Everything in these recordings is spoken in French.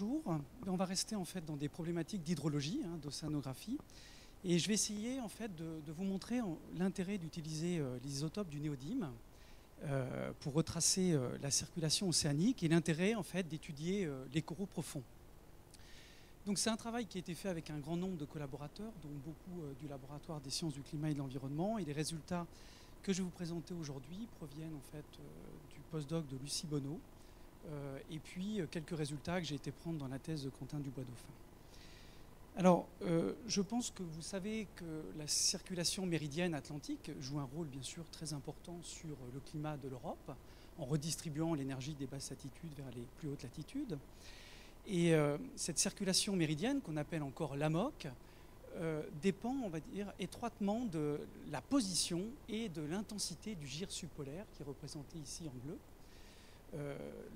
Bonjour, on va rester en fait dans des problématiques d'hydrologie, d'océanographie, et je vais essayer en fait de vous montrer l'intérêt d'utiliser les isotopes du néodyme pour retracer la circulation océanique et l'intérêt en fait d'étudier les coraux profonds. Donc c'est un travail qui a été fait avec un grand nombre de collaborateurs, dont beaucoup du laboratoire des sciences du climat et de l'environnement, et les résultats que je vais vous présenter aujourd'hui proviennent en fait du postdoc de Lucie Bonneau. Et puis quelques résultats que j'ai été prendre dans la thèse de Quentin Dubois-Dauphin. Alors, je pense que vous savez que la circulation méridienne atlantique joue un rôle bien sûr très important sur le climat de l'Europe, en redistribuant l'énergie des basses latitudes vers les plus hautes latitudes. Et cette circulation méridienne, qu'on appelle encore l'AMOC, dépend, on va dire, étroitement de la position et de l'intensité du gire subpolaire, qui est représenté ici en bleu.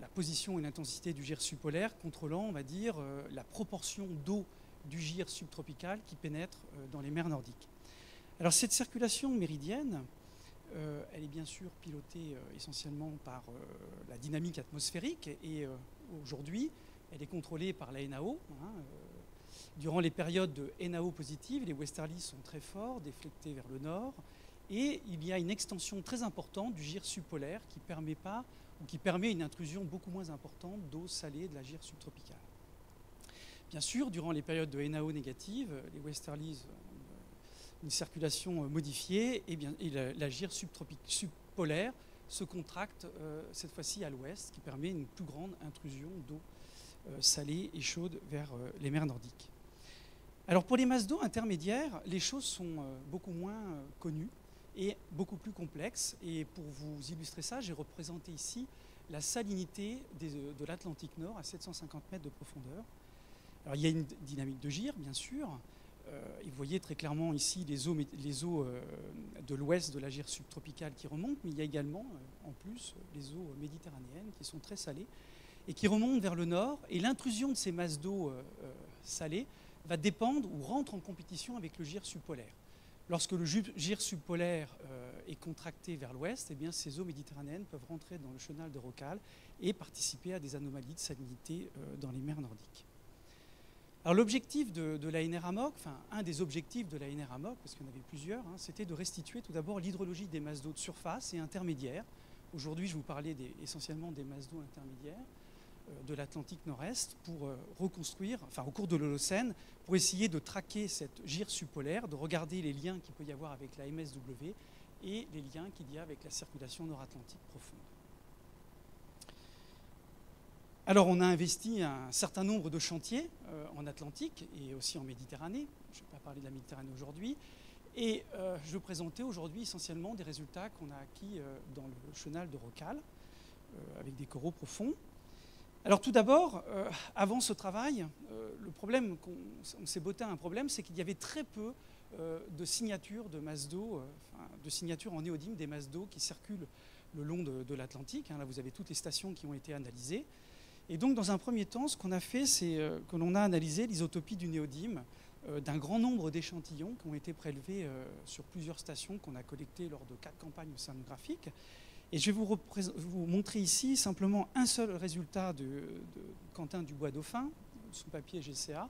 La position et l'intensité du gire subpolaire contrôlant, on va dire, la proportion d'eau du gire subtropical qui pénètre dans les mers nordiques. Alors cette circulation méridienne, elle est bien sûr pilotée essentiellement par la dynamique atmosphérique et aujourd'hui, elle est contrôlée par la NAO. Durant les périodes de NAO positive, les westerlies sont très forts, déflectés vers le nord, et il y a une extension très importante du gire subpolaire qui permet une intrusion beaucoup moins importante d'eau salée de la gire subtropicale. Bien sûr, durant les périodes de NAO négative, les westerlies ont une circulation modifiée et la gire subpolaire se contracte cette fois-ci à l'ouest, qui permet une plus grande intrusion d'eau salée et chaude vers les mers nordiques. Alors pour les masses d'eau intermédiaires, les choses sont beaucoup moins connues et beaucoup plus complexes. Et pour vous illustrer ça, j'ai représenté ici la salinité de l'Atlantique Nord à 750 mètres de profondeur. Alors il y a une dynamique de gire, bien sûr. Et vous voyez très clairement ici les eaux de l'ouest de la gire subtropicale qui remontent, mais il y a également, en plus, les eaux méditerranéennes qui sont très salées et qui remontent vers le nord. Et l'intrusion de ces masses d'eau salées va dépendre ou rentre en compétition avec le gire subpolaire. Lorsque le gire subpolaire est contracté vers l'ouest, eh bien, ces eaux méditerranéennes peuvent rentrer dans le chenal de Roccal et participer à des anomalies de salinité dans les mers nordiques. Alors l'objectif de l'ANR-AMOC, enfin un des objectifs de l'ANR-AMOC, parce qu'il y en avait plusieurs, c'était de restituer tout d'abord l'hydrologie des masses d'eau de surface et intermédiaires. Aujourd'hui, je vous parlais essentiellement des masses d'eau intermédiaires de l'Atlantique Nord-Est pour reconstruire, enfin au cours de l'Holocène, pour essayer de traquer cette gire subpolaire, de regarder les liens qu'il peut y avoir avec la MSW et les liens qu'il y a avec la circulation nord-atlantique profonde. Alors on a investi un certain nombre de chantiers en Atlantique et aussi en Méditerranée. Je ne vais pas parler de la Méditerranée aujourd'hui. Et je vais présenter aujourd'hui essentiellement des résultats qu'on a acquis dans le chenal de Roccal avec des coraux profonds. Alors tout d'abord, avant ce travail, le problème on s'est botté à un problème, c'est qu'il y avait très peu de signatures de masses d'eau, de signatures en néodyme des masses d'eau qui circulent le long de l'Atlantique. Là, vous avez toutes les stations qui ont été analysées. Et donc, dans un premier temps, ce qu'on a fait, c'est que l'on a analysé l'isotopie du néodyme d'un grand nombre d'échantillons qui ont été prélevés sur plusieurs stations qu'on a collectées lors de 4 campagnes océanographiques. Et je vais vous montrer ici simplement un seul résultat de Quentin Dubois-Dauphin, son papier GCA,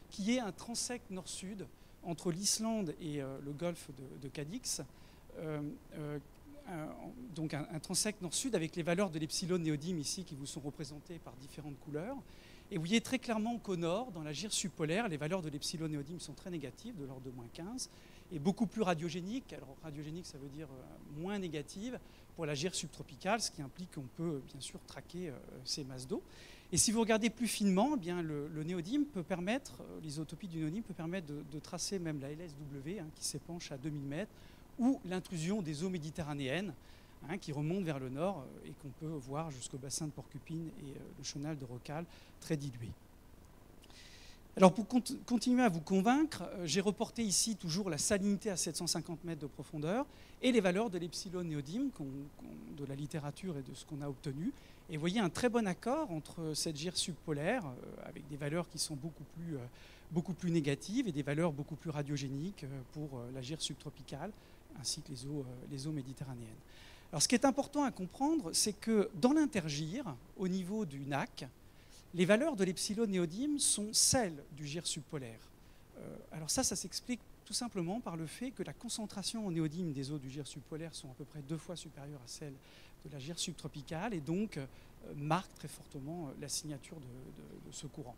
qui est un transect nord-sud entre l'Islande et le golfe de Cadix. Donc un transect nord-sud avec les valeurs de l'epsilon néodyme ici qui vous sont représentées par différentes couleurs. Et vous voyez très clairement qu'au nord, dans la gire subpolaire, les valeurs de l'epsilon néodyme sont très négatives, de l'ordre de moins 15, et beaucoup plus radiogéniques. Alors radiogénique, ça veut dire moins négative pour la gire subtropicale, ce qui implique qu'on peut bien sûr traquer ces masses d'eau. Et si vous regardez plus finement, eh bien, le néodyme peut permettre, l'isotopie du néodyme peut permettre de tracer même la LSW qui s'épanche à 2000 mètres, ou l'intrusion des eaux méditerranéennes qui remontent vers le nord et qu'on peut voir jusqu'au bassin de Porcupine et le chenal de Roccal très dilué. Alors pour continuer à vous convaincre, j'ai reporté ici toujours la salinité à 750 mètres de profondeur et les valeurs de l'epsilon néodyme de la littérature et de ce qu'on a obtenu. Et vous voyez un très bon accord entre cette gire subpolaire avec des valeurs qui sont beaucoup plus négatives et des valeurs beaucoup plus radiogéniques pour la gire subtropicale ainsi que les eaux méditerranéennes. Alors ce qui est important à comprendre, c'est que dans l'intergire, au niveau du NAC, Les valeurs de l'epsilon néodyme sont celles du gire subpolaire. Alors ça s'explique tout simplement par le fait que la concentration en néodyme des eaux du gire subpolaire sont à peu près 2 fois supérieures à celle de la gire subtropicale et donc marque très fortement la signature de ce courant.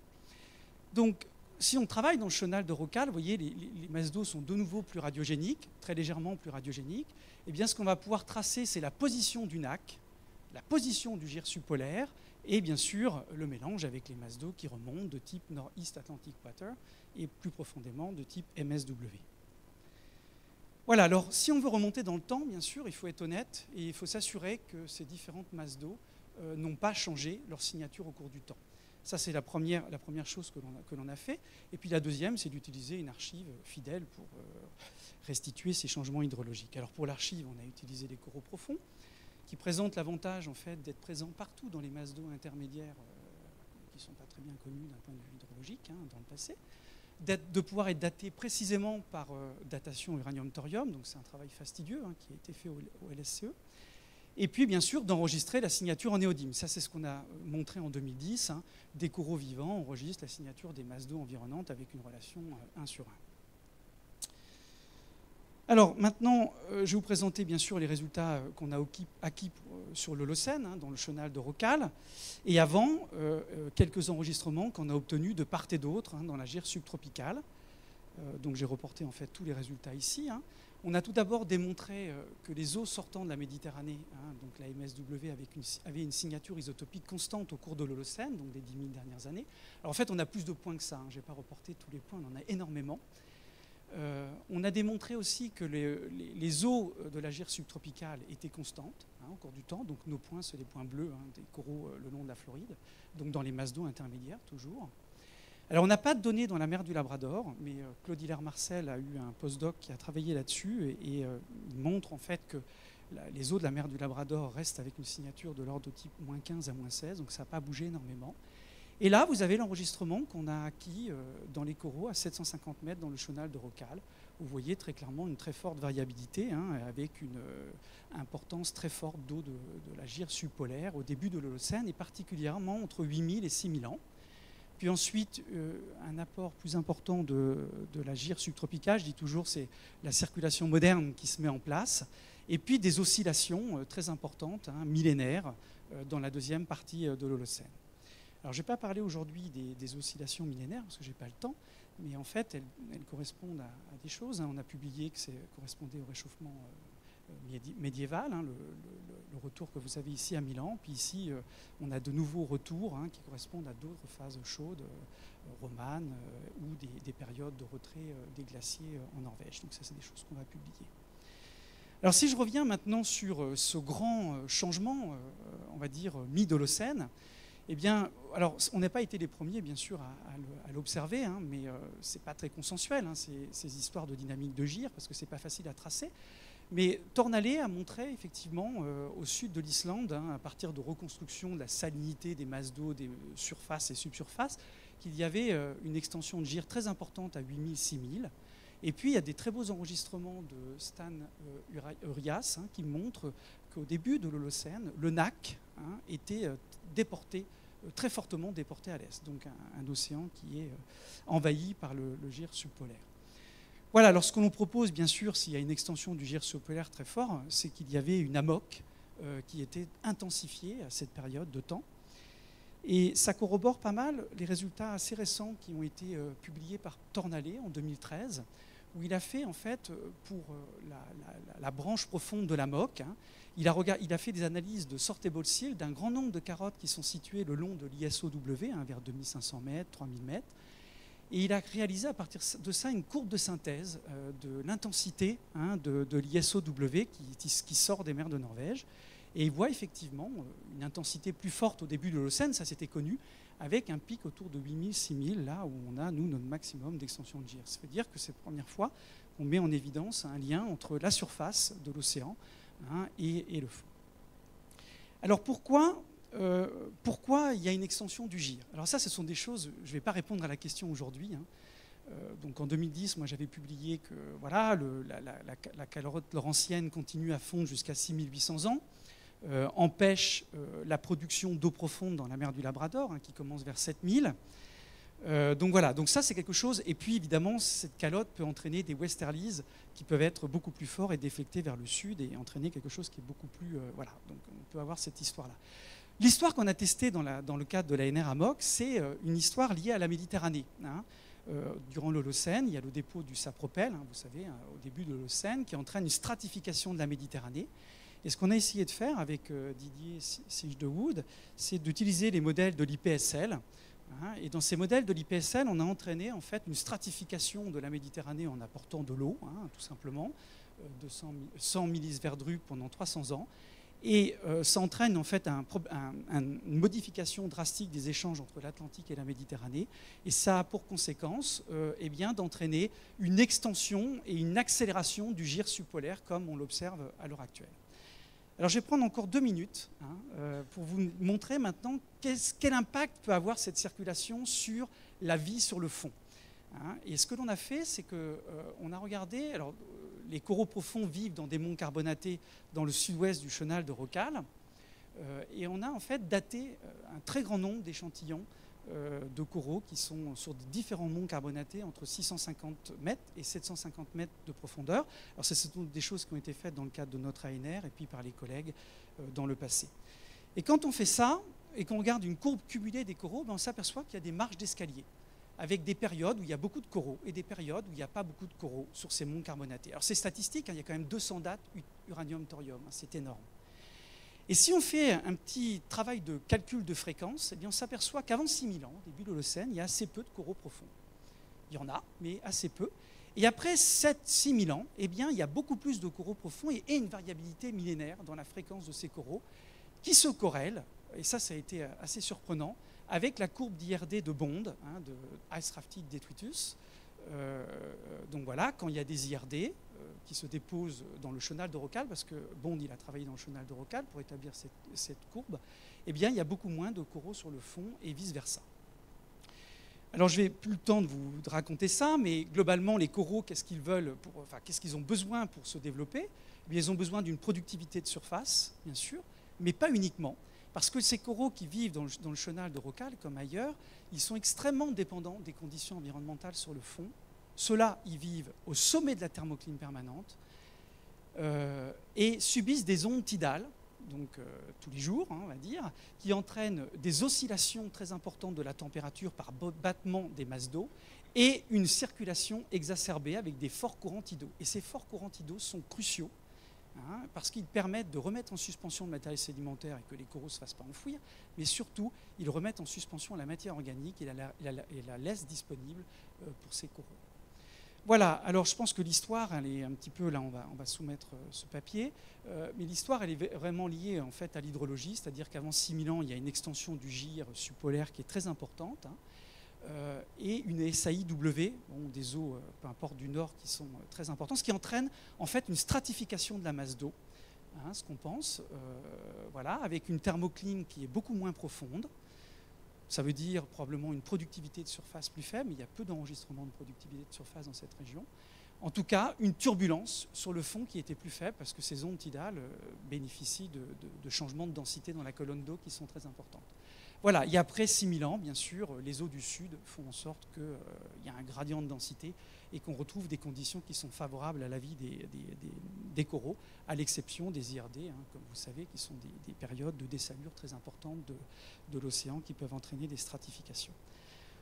Donc, si on travaille dans le chenal de Roccal, vous voyez, les masses d'eau sont de nouveau plus radiogéniques, très légèrement plus radiogéniques. Et bien, ce qu'on va pouvoir tracer, c'est la position du NAC, la position du gire subpolaire, et bien sûr, le mélange avec les masses d'eau qui remontent de type Northeast Atlantic Water et plus profondément de type MSW. Voilà, alors si on veut remonter dans le temps, bien sûr, il faut être honnête et il faut s'assurer que ces différentes masses d'eau n'ont pas changé leur signature au cours du temps. Ça, c'est la première chose que l'on a fait. Et puis la deuxième, c'est d'utiliser une archive fidèle pour restituer ces changements hydrologiques. Alors pour l'archive, on a utilisé des coraux profonds qui présentent l'avantage en fait, d'être présents partout dans les masses d'eau intermédiaires qui ne sont pas très bien connues d'un point de vue hydrologique dans le passé, de pouvoir être datés précisément par datation uranium-thorium, donc c'est un travail fastidieux qui a été fait au LSCE. Et puis, bien sûr, d'enregistrer la signature en néodyme. Ça, c'est ce qu'on a montré en 2010. Des coraux vivants enregistrent la signature des masses d'eau environnantes avec une relation 1/1. Alors, maintenant, je vais vous présenter, bien sûr, les résultats qu'on a acquis sur l'Holocène, dans le chenal de Roccal. Et avant, quelques enregistrements qu'on a obtenus de part et d'autre dans la gire subtropicale. Donc, j'ai reporté, en fait, tous les résultats ici. On a tout d'abord démontré que les eaux sortant de la Méditerranée, donc la MSW, avait une signature isotopique constante au cours de l'Holocène, donc des 10 000 dernières années. Alors en fait, on a plus de points que ça. Je n'ai pas reporté tous les points, on en a énormément. On a démontré aussi que les eaux de la gire subtropicale étaient constantes au cours du temps. Donc nos points, c'est les points bleus des coraux le long de la Floride, donc dans les masses d'eau intermédiaires toujours. Alors, on n'a pas de données dans la mer du Labrador, mais Claude Hilaire-Marcel a eu un postdoc qui a travaillé là-dessus et il montre en fait que les eaux de la mer du Labrador restent avec une signature de l'ordre de type -15 à -16, donc ça n'a pas bougé énormément. Et là, vous avez l'enregistrement qu'on a acquis dans les coraux à 750 mètres dans le chenal de Roccal. Vous voyez très clairement une très forte variabilité avec une importance très forte d'eau de la gire subpolaire au début de l'Holocène et particulièrement entre 8000 et 6000 ans. Puis ensuite, un apport plus important de la gire subtropicale, je dis toujours, c'est la circulation moderne qui se met en place, et puis des oscillations très importantes, millénaires, dans la deuxième partie de l'Holocène. Alors, je ne vais pas parler aujourd'hui des oscillations millénaires, parce que je n'ai pas le temps, mais en fait, elles correspondent à des choses. On a publié que ça correspondait au réchauffement médiéval, le retour que vous avez ici à Milan. Puis ici, on a de nouveaux retours qui correspondent à d'autres phases chaudes romanes ou des périodes de retrait des glaciers en Norvège. Donc ça, c'est des choses qu'on va publier. Alors si je reviens maintenant sur ce grand changement, on va dire, mi-Holocène, eh bien, alors on n'a pas été les premiers, bien sûr, à l'observer, mais ce n'est pas très consensuel, ces histoires de dynamique de gire, parce que ce n'est pas facile à tracer. Mais Tornallé a montré effectivement au sud de l'Islande, à partir de reconstruction de la salinité des masses d'eau, des surfaces et subsurfaces, qu'il y avait une extension de gire très importante à 8000-6000. Et puis il y a des très beaux enregistrements de Stan Urias qui montrent qu'au début de l'Holocène, le NAC était déporté, très fortement déporté à l'est, donc un océan qui est envahi par le gire subpolaire. Voilà, alors ce que l'on propose, bien sûr, s'il y a une extension du gire subpolaire très fort, c'est qu'il y avait une AMOC qui était intensifiée à cette période de temps. Et ça corrobore pas mal les résultats assez récents qui ont été publiés par Tornallé en 2013, où il a fait, en fait, pour la branche profonde de l'AMOC, il a fait des analyses de sortable seal d'un grand nombre de carottes qui sont situées le long de l'ISOW, vers 2500 mètres, 3000 mètres. Et il a réalisé à partir de ça une courbe de synthèse de l'intensité de l'ISOW qui sort des mers de Norvège. Et il voit effectivement une intensité plus forte au début de l'Holocène, ça c'était connu, avec un pic autour de 8000-6000, là où on a, nous, notre maximum d'extension de gire. Ça veut dire que c'est la première fois qu'on met en évidence un lien entre la surface de l'océan et le fond. Alors pourquoi il y a une extension du gire? Alors ça, ce sont des choses, je ne vais pas répondre à la question aujourd'hui. Donc en 2010, moi j'avais publié que voilà, la calotte laurentienne continue à fondre jusqu'à 6800 ans. empêche la production d'eau profonde dans la mer du Labrador, hein, qui commence vers 7000. Donc voilà, donc ça c'est quelque chose. Et puis évidemment, cette calotte peut entraîner des westerlies qui peuvent être beaucoup plus forts et déflecter vers le sud et entraîner quelque chose qui est beaucoup plus... voilà, donc on peut avoir cette histoire-là. L'histoire qu'on a testée dans le cadre de l'ANR AMOC, c'est une histoire liée à la Méditerranée. Hein. Durant l'Holocène, il y a le dépôt du sapropel, hein, vous savez, hein, au début de l'Holocène, qui entraîne une stratification de la Méditerranée. Et ce qu'on a essayé de faire avec Didier Siege-de-Wood, c'est d'utiliser les modèles de l'IPSL. Hein, et dans ces modèles de l'IPSL, on a entraîné en fait une stratification de la Méditerranée en apportant de l'eau, hein, tout simplement, de 100 millisverdruc pendant 300 ans. Et ça entraîne en fait une modification drastique des échanges entre l'Atlantique et la Méditerranée. Et ça a pour conséquence eh bien, d'entraîner une extension et une accélération du gire subpolaire comme on l'observe à l'heure actuelle. Alors je vais prendre encore 2 minutes hein, pour vous montrer maintenant quel impact peut avoir cette circulation sur la vie sur le fond. Hein. Et ce que l'on a fait, c'est qu'on a regardé... Alors, les coraux profonds vivent dans des monts carbonatés dans le sud-ouest du chenal de Roccal. Et on a en fait daté un très grand nombre d'échantillons de coraux qui sont sur différents monts carbonatés entre 650 mètres et 750 mètres de profondeur. Alors, ce sont des choses qui ont été faites dans le cadre de notre ANR et puis par les collègues dans le passé. Et quand on fait ça et qu'on regarde une courbe cumulée des coraux, ben on s'aperçoit qu'il y a des marges d'escalier, avec des périodes où il y a beaucoup de coraux et des périodes où il n'y a pas beaucoup de coraux sur ces monts carbonatés. Alors c'est statistique, hein, il y a quand même 200 dates uranium-thorium, hein, c'est énorme. Et si on fait un petit travail de calcul de fréquence, eh bien on s'aperçoit qu'avant 6000 ans, au début de l'Holocène, il y a assez peu de coraux profonds. Il y en a, mais assez peu. Et après 7-6000 ans, eh bien, il y a beaucoup plus de coraux profonds et une variabilité millénaire dans la fréquence de ces coraux qui se corrèlent, et ça a été assez surprenant, avec la courbe d'IRD de Bond, hein, de Ice Rafted Detritus. Donc voilà, quand il y a des IRD qui se déposent dans le chenal de Roccal, parce que Bond il a travaillé dans le chenal de Roccal pour établir cette courbe, eh bien il y a beaucoup moins de coraux sur le fond et vice-versa. Alors je n'ai plus le temps de vous raconter ça, mais globalement les coraux, qu'est-ce qu'ils veulent, qu'est-ce qu'ils ont besoin pour se développer? Eh bien, ils ont besoin d'une productivité de surface, bien sûr, mais pas uniquement. Parce que ces coraux qui vivent dans le chenal de Roccal, comme ailleurs, ils sont extrêmement dépendants des conditions environnementales sur le fond. Ceux-là, ils vivent au sommet de la thermocline permanente et subissent des ondes tidales, donc tous les jours, hein, on va dire, qui entraînent des oscillations très importantes de la température par battement des masses d'eau et une circulation exacerbée avec des forts courants tidaux. Et ces forts courants tidaux sont cruciaux, hein, parce qu'ils permettent de remettre en suspension le matériel sédimentaire et que les coraux ne se fassent pas enfouir, mais surtout, ils remettent en suspension la matière organique et la laisse disponible pour ces coraux. Voilà, alors je pense que l'histoire, elle est un petit peu, là on va soumettre ce papier, mais l'histoire elle est vraiment liée en fait à l'hydrologie, c'est-à-dire qu'avant 6000 ans, il y a une extension du gire subpolaire qui est très importante, hein, et une SAIW, bon, des eaux, peu importe du nord, qui sont très importantes, ce qui entraîne en fait une stratification de la masse d'eau, hein, ce qu'on pense, voilà, avec une thermocline qui est beaucoup moins profonde. Ça veut dire probablement une productivité de surface plus faible, mais il y a peu d'enregistrement de productivité de surface dans cette région. En tout cas, une turbulence sur le fond qui était plus faible parce que ces ondes tidales bénéficient de changements de densité dans la colonne d'eau qui sont très importantes. Voilà, et après 6000 ans, bien sûr, les eaux du sud font en sorte qu'il y a un gradient de densité et qu'on retrouve des conditions qui sont favorables à la vie des coraux, à l'exception des IRD, hein, comme vous savez, qui sont des périodes de dessalure très importantes de l'océan qui peuvent entraîner des stratifications.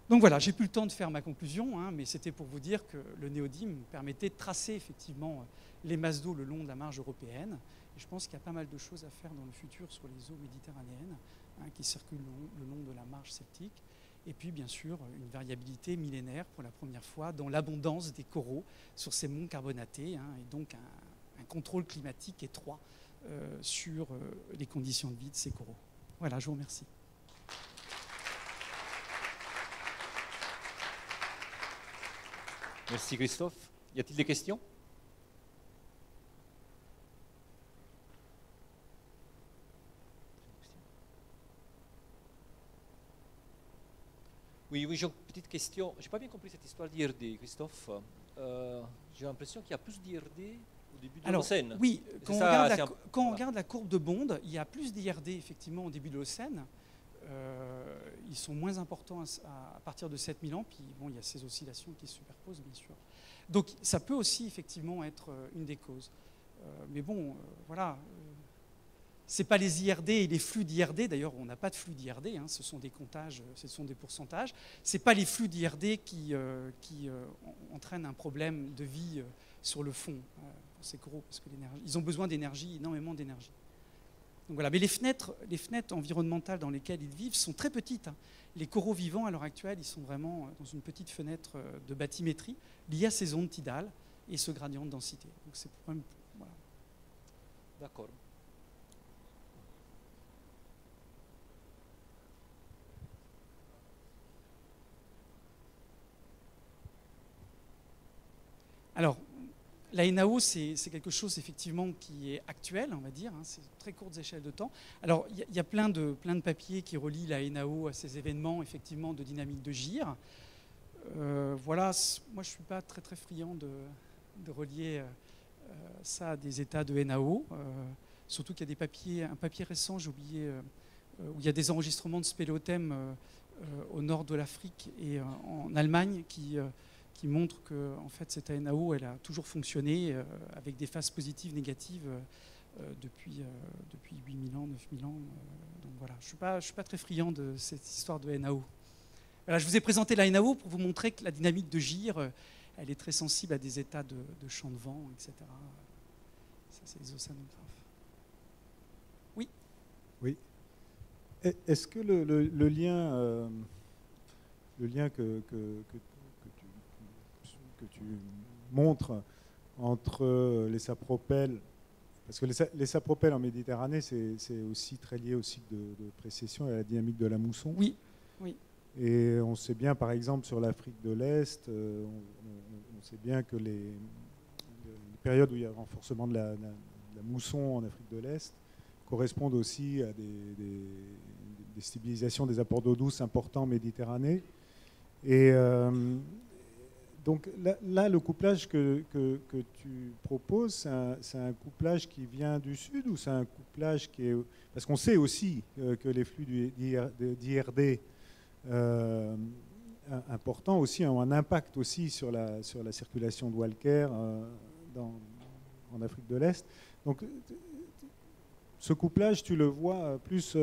Donc voilà, j'ai plus le temps de faire ma conclusion, hein, mais c'était pour vous dire que le néodyme permettait de tracer effectivement les masses d'eau le long de la marge européenne. Et je pense qu'il y a pas mal de choses à faire dans le futur sur les eaux méditerranéennes, hein, qui circulent le long de la marge celtique. Et puis, bien sûr, une variabilité millénaire pour la première fois dans l'abondance des coraux sur ces monts carbonatés, hein, et donc un contrôle climatique étroit sur les conditions de vie de ces coraux. Voilà, je vous remercie. Merci Christophe. Y a-t-il des questions? Oui, j'ai une petite question. Je n'ai pas bien compris cette histoire d'IRD, Christophe. J'ai l'impression qu'il y a plus d'IRD Au début de Alors, l'Holocène. oui, C'est quand, on, ça, regarde c'est la, un- quand on voilà. regarde la courbe de Bond, il y a plus d'IRD effectivement au début de l'Holocène. Ils sont moins importants à partir de 7000 ans, puis bon, il y a ces oscillations qui se superposent, bien sûr. Donc ça peut aussi effectivement être une des causes. Mais bon, voilà. C'est pas les IRD et les flux d'IRD, d'ailleurs on n'a pas de flux d'IRD, hein, ce sont des comptages, ce sont des pourcentages. C'est pas les flux d'IRD qui entraînent un problème de vie sur le fond pour ces coraux, parce que ils ont besoin d'énergie, énormément d'énergie. Donc voilà, mais les fenêtres environnementales dans lesquelles ils vivent sont très petites, hein. Les coraux vivants à l'heure actuelle, ils sont vraiment dans une petite fenêtre de bathymétrie liée à ces ondes tidales et ce gradient de densité. Donc c'est pour même, voilà. D'accord. Alors, la NAO, c'est quelque chose effectivement qui est actuel, on va dire, hein, c'est très courtes échelles de temps. Alors, il y a plein de papiers qui relient la NAO à ces événements effectivement de dynamique de gyre. Voilà, moi je ne suis pas très très friand de relier ça à des états de NAO, surtout qu'il y a des papiers, un papier récent, j'ai oublié, où il y a des enregistrements de spéléothèmes au nord de l'Afrique et en Allemagne qui montre que en fait, cette ANAO elle a toujours fonctionné avec des phases positives, négatives depuis 8000 ans, 9000 ans. Donc voilà, je ne suis pas très friand de cette histoire de NAO. Voilà, je vous ai présenté la NAO pour vous montrer que la dynamique de gyre, elle est très sensible à des états de champ de vent, etc. Ça, c'est les océanographes. Oui. Oui. Est-ce que le lien que tu montres entre les sapropelles, parce que les sapropelles en Méditerranée, c'est aussi très lié au cycle de précession et à la dynamique de la mousson. Oui, oui. Et on sait bien, par exemple, sur l'Afrique de l'Est, on sait bien que les périodes où il y a un renforcement de la mousson en Afrique de l'Est correspondent aussi à des stabilisations des apports d'eau douce importants en Méditerranée. Et donc là, le couplage que tu proposes, c'est un couplage qui vient du sud ou c'est un couplage qui est... Parce qu'on sait aussi que les flux d'IRD importants aussi ont un impact aussi sur la circulation de Walker en Afrique de l'Est. Donc ce couplage, tu vois plus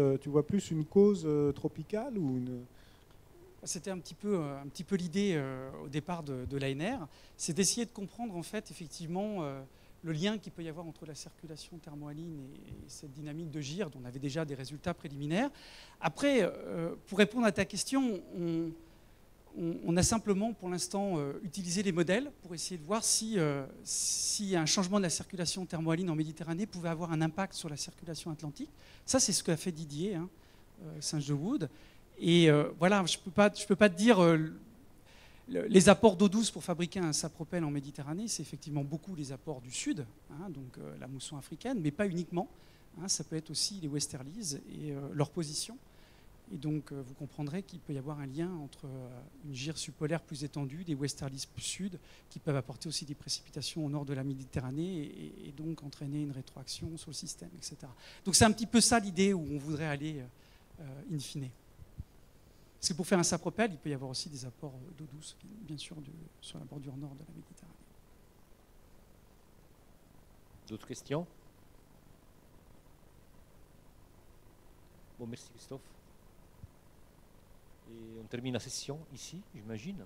une cause tropicale ou une... C'était un petit peu l'idée au départ de l'ANR, c'est d'essayer de comprendre en fait effectivement le lien qu'il peut y avoir entre la circulation thermohaline et cette dynamique de gyre, dont on avait déjà des résultats préliminaires. Après, pour répondre à ta question, on a simplement pour l'instant utilisé les modèles pour essayer de voir si un changement de la circulation thermohaline en Méditerranée pouvait avoir un impact sur la circulation atlantique. Ça, c'est ce qu'a fait Didier, hein, Singe de Wood. Et voilà, je peux pas te dire les apports d'eau douce pour fabriquer un sapropel en Méditerranée, c'est effectivement beaucoup les apports du sud, hein, donc la mousson africaine, mais pas uniquement. Hein, ça peut être aussi les westerlies et leur position. Et donc vous comprendrez qu'il peut y avoir un lien entre une gyre subpolaire plus étendue, des westerlies plus sud, qui peuvent apporter aussi des précipitations au nord de la Méditerranée et donc entraîner une rétroaction sur le système, etc. Donc c'est un petit peu ça l'idée où on voudrait aller in fine. Parce que pour faire un sapropel, il peut y avoir aussi des apports d'eau douce, bien sûr, sur la bordure nord de la Méditerranée. D'autres questions? Bon, merci Christophe. Et on termine la session ici, j'imagine.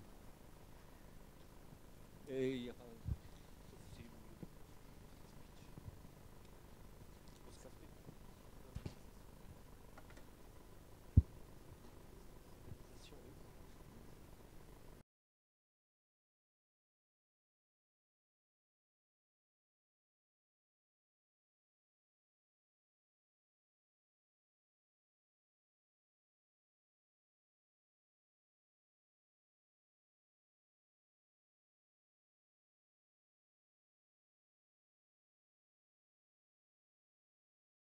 Et il y a